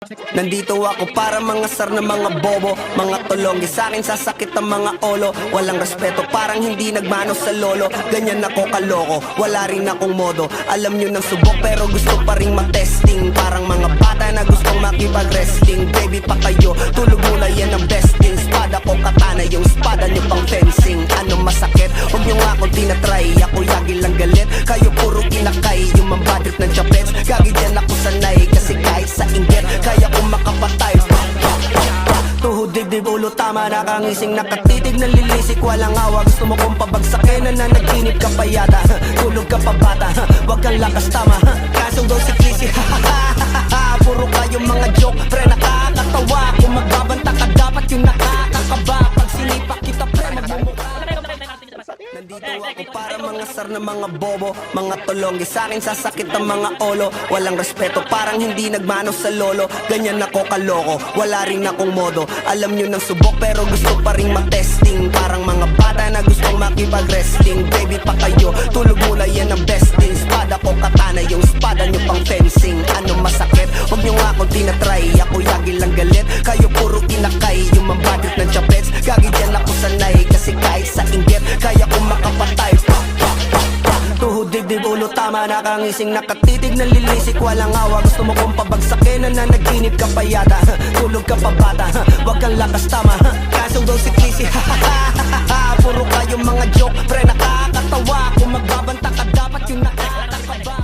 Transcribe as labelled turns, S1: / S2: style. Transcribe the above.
S1: Nandito ako para mga sar na mga bobo, mga tulonggi sa akin sasakit ang mga olo. Walang respeto parang hindi nagmano sa lolo. Ganyan ako kaloko, wala rin akong modo. Alam nyo ng subok pero gusto pa rin matesting. Parang mga bata na gustong makipag-wrestling. Baby pa kayo, tulog muna yan ang besting. Spada ko katana, yung spada nyo pang fencing. Ano masakit? Huwag nyo nga akong tinatry. Ako yagi lang galit, kayo puro kinakay. Yung mambadrip ng chapets, gagi dyan ako sanay. Kasi kahit sa inggit, kaya kong makapatay. Tuhod, dibdib, ulo, tama, nakangising, nakatitig, nalilisik, walang awa. Gusto mo kong pabagsakin, nananaginip ka pa yata. Tulog ka pa bata, wag kang lakas tama. Kasong daw si Chrissy, puro kayong mga joke, pre, nakakatawa. Kung magbabanta ka, dapat yung nakakakaba. Pag sinipak kita, pre, magmumukha. Nandito ako para mga sar na mga bobo, mga tulonggi sa akin sasakit ang mga olo. Walang respeto parang hindi nagmano sa lolo. Ganyan ako kaloko, wala rin akong modo. Alam nyo ng subok pero gusto pa rin matesting. Parang mga bata na gustong makipag-wrestling. Baby pa kayo, tulog muna yan ang besting. Spada ko katana, yung spada nyo pang fencing. Ano masakit? Huwag nyo nga akong tinatry. Ako yagi lang galit, kayo puro kinakay. Yung mambadrip ng chapets, gagi dyan ako sanay. Kasi kahit sa inggit, kaya kong makapatay. Tuhod, dibdib, ulo, tama, nakangising, nakatitig, nalilisik, walang awa. Gusto mo kong pabagsakin, nananaginip ka pa yata. Tulog ka pa bata, wag kang lakas tama. Kasong daw si Chrissy, puro kayong mga joke, pre, nakakatawa. Kung magbabanta ka, dapat yung nakakatawa.